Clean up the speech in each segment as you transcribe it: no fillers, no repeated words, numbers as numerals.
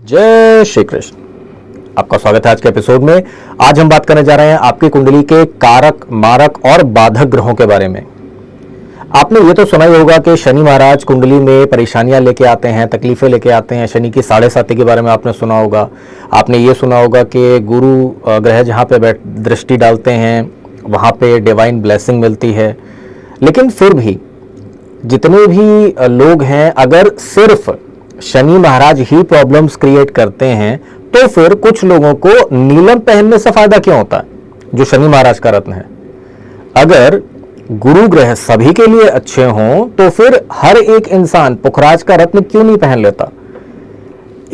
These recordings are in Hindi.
जय श्री कृष्ण। आपका स्वागत है आज के एपिसोड में। आज हम बात करने जा रहे हैं आपकी कुंडली के कारक, मारक और बाधक ग्रहों के बारे में। आपने ये तो सुना ही होगा कि शनि महाराज कुंडली में परेशानियां लेके आते हैं, तकलीफें लेके आते हैं। शनि की 7.5 के बारे में आपने सुना होगा। आपने ये सुना होगा कि गुरु ग्रह जहाँ पे दृष्टि डालते हैं वहाँ पे डिवाइन ब्लेसिंग मिलती है। लेकिन फिर भी जितने भी लोग हैं, अगर सिर्फ शनि महाराज ही प्रॉब्लम्स क्रिएट करते हैं तो फिर कुछ लोगों को नीलम पहनने से फायदा क्यों होता है, जो शनि महाराज का रत्न है। अगर गुरु ग्रह सभी के लिए अच्छे हों तो फिर हर एक इंसान पुखराज का रत्न क्यों नहीं पहन लेता।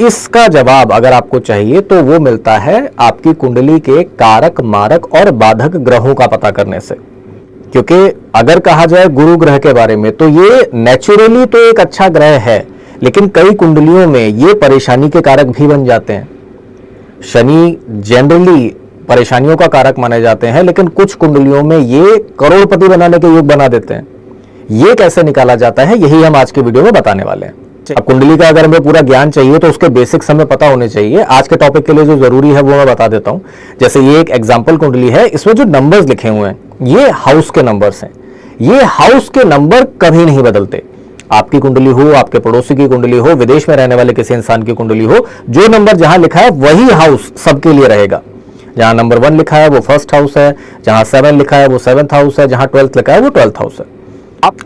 इसका जवाब अगर आपको चाहिए तो वो मिलता है आपकी कुंडली के कारक, मारक और बाधक ग्रहों का पता करने से। क्योंकि अगर कहा जाए गुरु ग्रह के बारे में तो ये नेचुरली तो एक अच्छा ग्रह है, लेकिन कई कुंडलियों में ये परेशानी के कारक भी बन जाते हैं। शनि जनरली परेशानियों का कारक माने जाते हैं, लेकिन कुछ कुंडलियों में ये करोड़पति बनाने के योग बना देते हैं। ये कैसे निकाला जाता है, यही हम आज के वीडियो में बताने वाले हैं। अब कुंडली का अगर हमें पूरा ज्ञान चाहिए तो उसके बेसिक्स हमें पता होने चाहिए। आज के टॉपिक के लिए जो जरूरी है वो मैं बता देता हूं। जैसे ये एक एग्जांपल कुंडली है, इसमें जो नंबर्स लिखे हुए हैं ये हाउस के नंबर्स हैं। ये हाउस के नंबर कभी नहीं बदलते। आपकी कुंडली हो, आपके पड़ोसी की कुंडली हो, विदेश में रहने वाले किसी इंसान की कुंडली हो, जो नंबर जहां लिखा है वही हाउस सबके लिए रहेगा। जहां नंबर 1 लिखा है वो फर्स्ट हाउस है, जहां 7 लिखा है वो 7th हाउस है, जहां 12th लिखा है वो 12th हाउस है।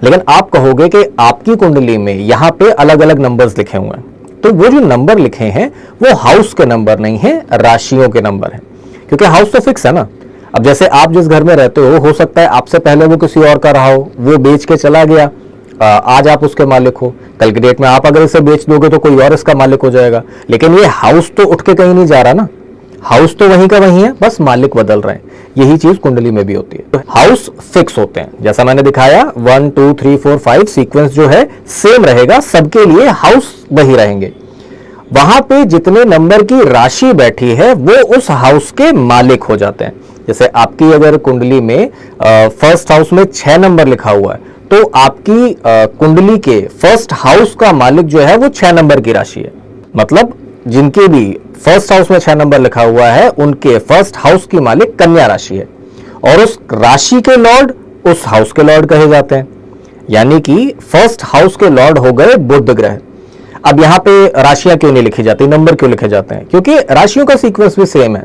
लेकिन आप कहोगे कि आपकी कुंडली में यहां पे अलग अलग नंबर्स लिखे हुए हैं, तो वो जो नंबर लिखे हैं वो हाउस के नंबर नहीं है, राशियों के नंबर हैं। क्योंकि हाउस तो फिक्स है ना। अब जैसे आप जिस घर में रहते हो सकता है आपसे पहले वो किसी और का रहा हो, वो बेच के चला गया, आज आप उसके मालिक हो। कल की डेट में आप अगर इसे बेच दोगे तो कोई और इसका मालिक हो जाएगा। लेकिन ये हाउस तो उठ के कहीं नहीं जा रहा ना, हाउस तो वहीं का वहीं है, बस मालिक बदल रहे हैं। यही चीज कुंडली में भी होती है। तो हाउस फिक्स होते हैं, जैसा मैंने दिखाया 1 2 3 4 5 सीक्वेंस जो है सेम रहेगा, सबके लिए हाउस वही रहेंगे। वहां पे जितने नंबर की राशि बैठी है वो उस हाउस के मालिक हो जाते हैं। जैसे आपकी अगर कुंडली में फर्स्ट हाउस में 6 नंबर लिखा हुआ है तो आपकी कुंडली के फर्स्ट हाउस का मालिक जो है वो 6 नंबर की राशि है। मतलब जिनके भी फर्स्ट हाउस में 6 नंबर लिखा हुआ है उनके फर्स्ट हाउस की मालिक कन्या राशि है, और उस राशि के लॉर्ड उस हाउस के लॉर्ड कहे जाते हैं। यानी कि फर्स्ट हाउस के लॉर्ड हो गए बुध ग्रह। अब यहां पे राशियां क्यों नहीं लिखी जाती, नंबर क्यों लिखे जाते हैं? क्योंकि राशियों का सीक्वेंस भी सेम है,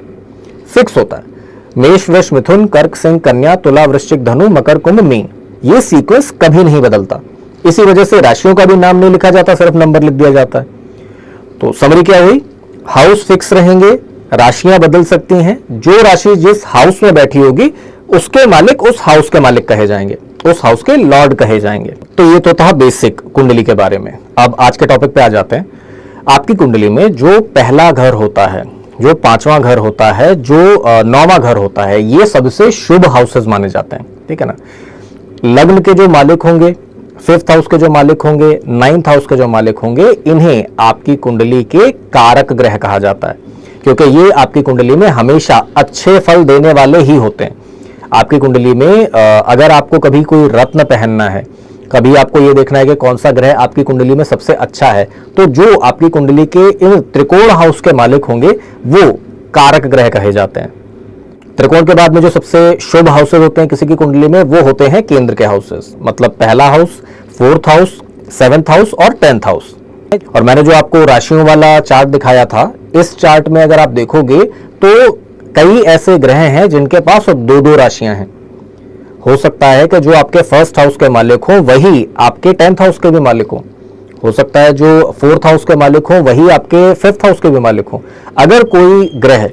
फिक्स होता है। मेष, वृष, मिथुन, कर्क, सिंह, कन्या, तुला, वृश्चिक, धनु, मकर, कुंभ, मीन, ये सीक्वेंस कभी नहीं बदलता। इसी वजह से राशियों का भी नाम नहीं लिखा जाता, सिर्फ नंबर लिख दिया जाता है। तो समरी क्या हुई, हाउस फिक्स रहेंगे, राशियां बदल सकती हैं। जो राशि जिस हाउस में बैठी होगी उसके मालिक उस हाउस के मालिक कहे जाएंगे, उस हाउस के लॉर्ड कहे जाएंगे। तो ये तो था बेसिक कुंडली के बारे में। अब आज के टॉपिक पे आ जाते हैं। आपकी कुंडली में जो पहला घर होता है, जो 5वां घर होता है, जो 9वां घर होता है, ये सबसे शुभ हाउसेस माने जाते हैं। ठीक है ना। लग्न के जो मालिक होंगे, 5th हाउस के जो मालिक होंगे, 9th हाउस के जो मालिक होंगे, इन्हें आपकी कुंडली के कारक ग्रह कहा जाता है। क्योंकि ये आपकी कुंडली में हमेशा अच्छे फल देने वाले ही होते हैं। आपकी कुंडली में अगर आपको कभी कोई रत्न पहनना है, कभी आपको ये देखना है कि कौन सा ग्रह आपकी कुंडली में सबसे अच्छा है, तो जो आपकी कुंडली के इन त्रिकोण हाउस के मालिक होंगे वो कारक ग्रह कहे जाते हैं। त्रिकोण के बाद में जो सबसे शुभ हाउसेस होते हैं किसी की कुंडली में वो होते हैं केंद्र के हाउसेस। मतलब पहला house, 4th house, 7th house और 10th हाउस। और मैंने जो आपको राशियों वाला चार्ट दिखाया था, इस चार्ट में अगर आप देखोगे तो कई ऐसे ग्रह हैं जिनके पास 2-2 राशियां हैं। हो सकता है कि जो आपके फर्स्ट हाउस के मालिक हो वही आपके 10th हाउस के भी मालिक हो सकता है जो 4th हाउस के मालिक हो वही आपके 5th हाउस के भी मालिक हो। अगर कोई ग्रह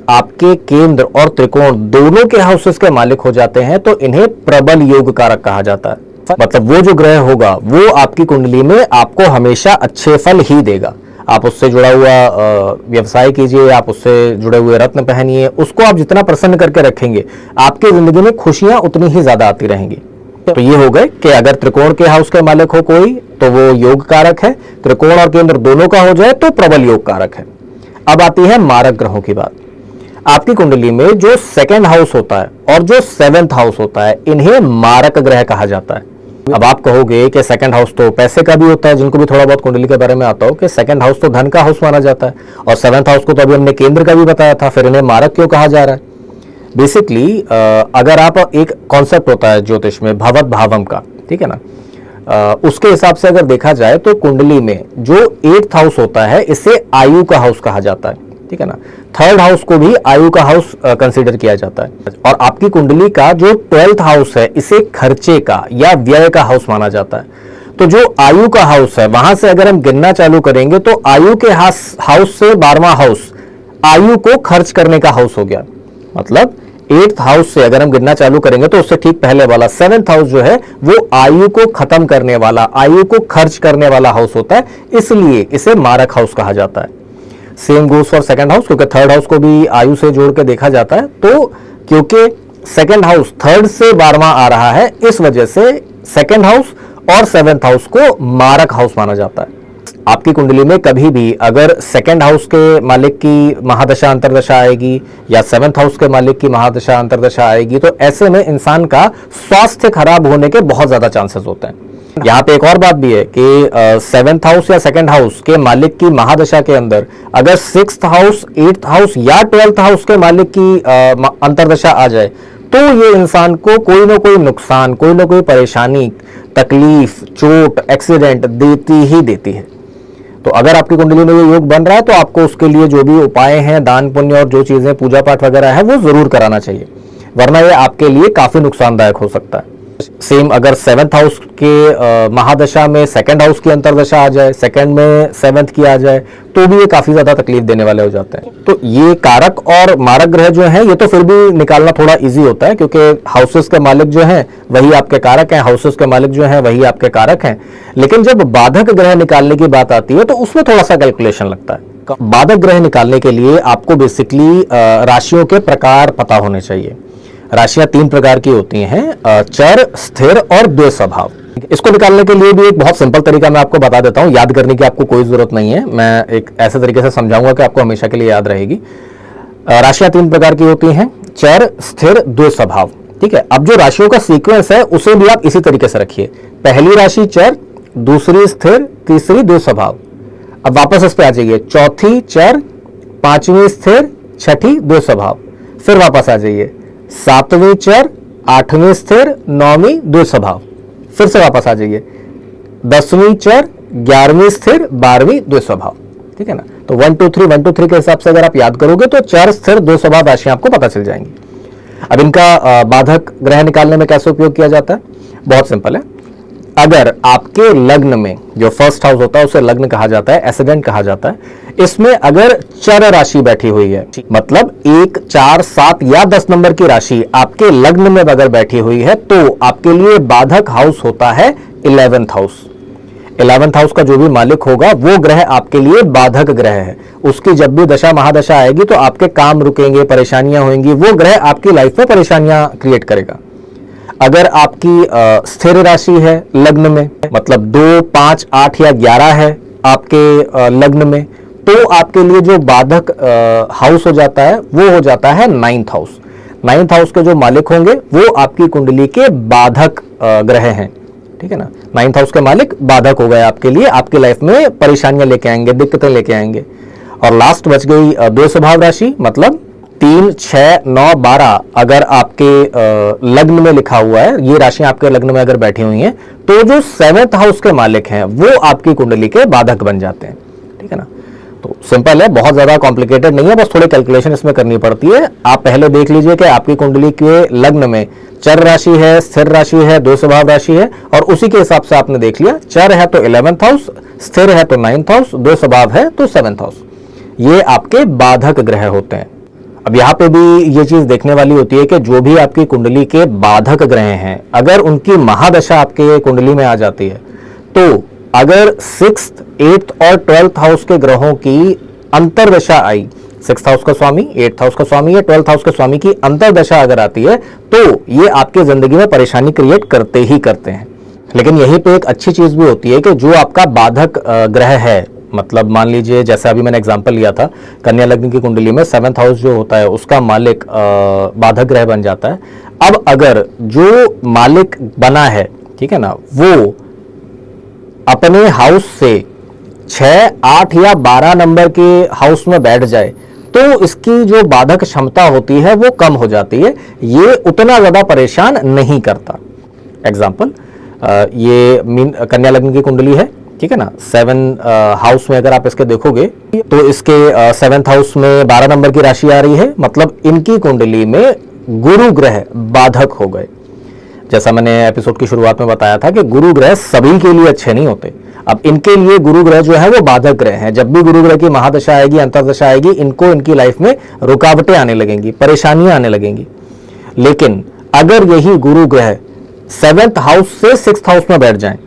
आपके केंद्र और त्रिकोण दोनों के हाउसेस के मालिक हो जाते हैं तो इन्हें प्रबल योग कारक कहा जाता है। मतलब वो जो ग्रह होगा वो आपकी कुंडली में आपको हमेशा अच्छे फल ही देगा। आप उससे जुड़ा हुआ व्यवसाय कीजिए, आप उससे जुड़े हुए रत्न पहनिए, उसको आप जितना प्रसन्न करके रखेंगे आपकी जिंदगी में खुशियां उतनी ही ज्यादा आती रहेंगी। तो ये हो गए कि अगर त्रिकोण के हाउस के मालिक हो कोई तो वो योग कारक है, त्रिकोण और केंद्र दोनों का हो जाए तो प्रबल योग कारक है। अब आती है मारक ग्रहों की बात। आपकी कुंडली में जो 2nd हाउस होता है और जो 7th हाउस होता है इन्हें मारक ग्रह कहा जाता है। अब आप कहोगे कि सेकंड हाउस तो पैसे का भी होता है, जिनको भी थोड़ा बहुत कुंडली के बारे में आता हो कि सेकंड हाउस तो धन का हाउस माना जाता है, और सेवंथ हाउस को तो अभी हमने केंद्र का भी बताया था, फिर इन्हें मारक क्यों कहा जा रहा है? बेसिकली अगर आप एक कॉन्सेप्ट होता है ज्योतिष में भवत भावम का, ठीक है ना, उसके हिसाब से अगर देखा जाए तो कुंडली में जो 8th हाउस होता है इसे आयु का हाउस कहा जाता है, ठीक है ना। 3rd हाउस को भी आयु का हाउस कंसीडर किया जाता है, और आपकी कुंडली का जो 12th हाउस है इसे खर्चे का या व्यय का हाउस माना जाता है। तो जो आयु का हाउस है वहां से अगर हम गिनना चालू करेंगे तो आयु के हाउस से 12वां हाउस आयु को खर्च करने का हाउस हो गया। मतलब 8th हाउस से अगर हम गिनना चालू करेंगे तो उससे ठीक पहले वाला 7th हाउस जो है वो आयु को खत्म करने वाला, आयु को खर्च करने वाला हाउस होता है, इसलिए इसे मारक हाउस कहा जाता है। Same goes for second house, क्योंकि 3rd हाउस को भी आयु से जोड़ के देखा जाता है, तो क्योंकि सेकंड हाउस 3rd से 12वां आ रहा है, इस वजह से सेकंड हाउस और 7th हाउस को मारक हाउस माना जाता है। आपकी कुंडली में कभी भी अगर सेकंड हाउस के मालिक की महादशा अंतरदशा आएगी या 7th हाउस के मालिक की महादशा अंतरदशा आएगी, तो ऐसे में इंसान का स्वास्थ्य खराब होने के बहुत ज्यादा चांसेस होते हैं। यहाँ पे एक और बात भी है कि 7th हाउस या सेकंड हाउस के मालिक की महादशा के अंदर अगर 6th हाउस, 8th हाउस या 12th हाउस के मालिक की अंतरदशा आ जाए तो ये इंसान को कोई ना कोई नुकसान, कोई ना कोई परेशानी, तकलीफ, चोट, एक्सीडेंट देती ही देती है। तो अगर आपकी कुंडली में ये योग बन रहा है तो आपको उसके लिए जो भी उपाय हैं, दान पुण्य और जो चीजें पूजा पाठ वगैरह है वो जरूर कराना चाहिए, वरना ये आपके लिए काफी नुकसानदायक हो सकता है। सेम अगर 7th हाउस के महादशा में सेकंड हाउस की अंतरदशा आ जाए, सेकंड में 7th की आ जाए, तो भी ये काफी ज्यादा तकलीफ देने वाले हो जाते हैं। तो ये कारक और मारक ग्रह जो हैं ये तो फिर भी निकालना थोड़ा इजी होता है, क्योंकि हाउसेस के मालिक जो हैं वही आपके कारक हैं, हाउसेस के मालिक जो हैं वही आपके कारक हैं। लेकिन जब बाधक ग्रह निकालने की बात आती है तो उसमें थोड़ा सा कैलकुलेशन लगता है। बाधक ग्रह निकालने के लिए आपको बेसिकली राशियों के प्रकार पता होने चाहिए। राशियां 3 प्रकार की होती हैं, चर, स्थिर और द्वैस्वभाव। इसको निकालने के लिए भी एक बहुत सिंपल तरीका मैं आपको बता देता हूं, याद करने की आपको कोई जरूरत नहीं है, मैं एक ऐसे तरीके से समझाऊंगा कि आपको हमेशा के लिए याद रहेगी। राशियां 3 प्रकार की होती हैं, चर, स्थिर, द्वैस्वभाव, ठीक है। अब जो राशियों का सीक्वेंस है उसे भी आप इसी तरीके से रखिए, पहली राशि चर, दूसरी स्थिर, तीसरी द्वैस्वभाव। अब वापस इस पे आ जाइए, चौथी चर, 5वीं स्थिर, छठी द्वैस्वभाव। फिर वापस आ जाइए, 7वीं चर, 8वीं स्थिर, 9वीं द्वैस्वभाव। फिर से वापस आ जाइए, 10वीं चर, 11वीं स्थिर, 12वीं द्वैस्वभाव, ठीक है ना। तो 1 2 3 1 2 3 के हिसाब से अगर आप याद करोगे तो चर, स्थिर, द्वैस्वभाव राशियां आपको पता चल जाएंगी। अब इनका बाधक ग्रह निकालने में कैसे उपयोग किया जाता है? बहुत सिंपल है। अगर आपके लग्न में जो फर्स्ट हाउस होता है उसे लग्न कहा जाता है, एसेंडेंट कहा जाता है, इसमें अगर चर राशि बैठी हुई है, मतलब 1, 4, 7 या 10 नंबर की राशि आपके लग्न में अगर बैठी हुई है तो आपके लिए बाधक हाउस होता है 11th हाउस। 11th हाउस का जो भी मालिक होगा वो ग्रह आपके लिए बाधक ग्रह है। उसकी जब भी दशा महादशा आएगी तो आपके काम रुकेंगे, परेशानियां होंगी, वो ग्रह आपकी लाइफ में परेशानियां क्रिएट करेगा। अगर आपकी स्थिर राशि है लग्न में, मतलब 2, 5, 8 या 11 है आपके लग्न में, तो आपके लिए जो बाधक हाउस हो जाता है वो हो जाता है 9th हाउस। 9th हाउस के जो मालिक होंगे वो आपकी कुंडली के बाधक ग्रह हैं, ठीक है ना। 9th हाउस के मालिक बाधक हो गए आपके लिए, आपकी लाइफ में परेशानियां लेके आएंगे, दिक्कतें लेके आएंगे। और लास्ट बच गई द्वैस्वभाव राशि, मतलब 3, 6, 9, 12 अगर आपके लग्न में लिखा हुआ है, ये राशियां आपके लग्न में अगर बैठी हुई हैं, तो जो 7th हाउस के मालिक हैं वो आपकी कुंडली के बाधक बन जाते हैं, ठीक है ना। तो सिंपल है, बहुत ज्यादा कॉम्प्लिकेटेड नहीं है, बस थोड़ी कैलकुलेशन इसमें करनी पड़ती है। आप पहले देख लीजिए कि आपकी कुंडली के लग्न में चर राशि है, स्थिर राशि है, द्वैस्वभाव राशि है, और उसी के हिसाब से आपने देख लिया, चर है तो 11th हाउस, स्थिर है तो 9th हाउस, द्वैस्वभाव है तो 7th हाउस। ये आपके बाधक ग्रह होते हैं। अब यहाँ पे भी ये चीज देखने वाली होती है कि जो भी आपकी कुंडली के बाधक ग्रह हैं, अगर उनकी महादशा आपके कुंडली में आ जाती है, तो अगर 6th, 8th और 12th हाउस के ग्रहों की अंतरदशा आई, 6th हाउस का स्वामी, 8th हाउस का स्वामी या 12th हाउस के स्वामी की अंतरदशा अगर आती है, तो ये आपके जिंदगी में परेशानी क्रिएट करते ही करते हैं। लेकिन यहीं पे एक अच्छी चीज भी होती है कि जो आपका बाधक ग्रह है, मतलब मान लीजिए जैसे अभी मैंने एग्जांपल लिया था, कन्या लग्न की कुंडली में 7th हाउस जो होता है उसका मालिक बाधक ग्रह बन जाता है। अब अगर जो मालिक बना है ठीक है ना, वो अपने हाउस से 6, 8 या 12 नंबर के हाउस में बैठ जाए तो इसकी जो बाधक क्षमता होती है वो कम हो जाती है, ये उतना ज्यादा परेशान नहीं करता। एग्जाम्पल, ये मीन कन्या लग्न की कुंडली है, ठीक है ना। 7 हाउस में अगर आप इसके देखोगे तो इसके 7th हाउस में 12 नंबर की राशि आ रही है, मतलब इनकी कुंडली में गुरु ग्रह बाधक हो गए। जैसा मैंने एपिसोड की शुरुआत में बताया था कि गुरु ग्रह सभी के लिए अच्छे नहीं होते। अब इनके लिए गुरु ग्रह जो है वो बाधक ग्रह है। जब भी गुरु ग्रह की महादशा आएगी, अंतर्दशा आएगी, इनको इनकी लाइफ में रुकावटें आने लगेंगी, परेशानियां आने लगेंगी। लेकिन अगर यही गुरु ग्रह 7th हाउस से 6th हाउस में बैठ जाएं,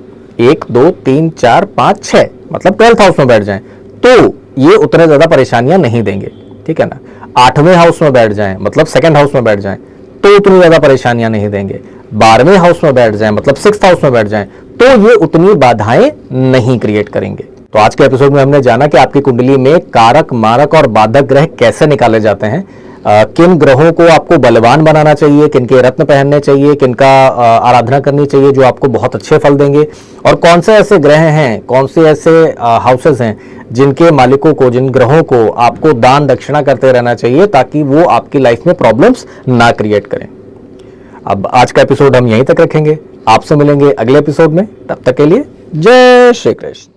1, 2, 3, 4, 5, 6 मतलब 12th हाउस में बैठ जाएं, तो ये उतने ज्यादा परेशानियां नहीं देंगे, ठीक है ना। 8वें हाउस में बैठ जाएं, मतलब 2nd हाउस में बैठ जाएं, तो उतनी ज्यादा परेशानियां नहीं देंगे। 12वें हाउस में बैठ जाएं, मतलब 6th हाउस में बैठ जाएं, तो ये उतनी बाधाएं नहीं क्रिएट करेंगे। तो आज के एपिसोड में हमने जाना कि आपकी कुंडली में कारक, मारक और बाधक ग्रह कैसे निकाले जाते हैं, किन ग्रहों को आपको बलवान बनाना चाहिए, किन के रत्न पहनने चाहिए, किनका आराधना करनी चाहिए जो आपको बहुत अच्छे फल देंगे, और कौन से ऐसे ग्रह हैं, कौन से ऐसे हाउसेस हैं जिनके मालिकों को, जिन ग्रहों को आपको दान दक्षिणा करते रहना चाहिए ताकि वो आपकी लाइफ में प्रॉब्लम्स ना क्रिएट करें। अब आज का एपिसोड हम यहीं तक रखेंगे, आपसे मिलेंगे अगले एपिसोड में। तब तक के लिए जय श्री कृष्ण।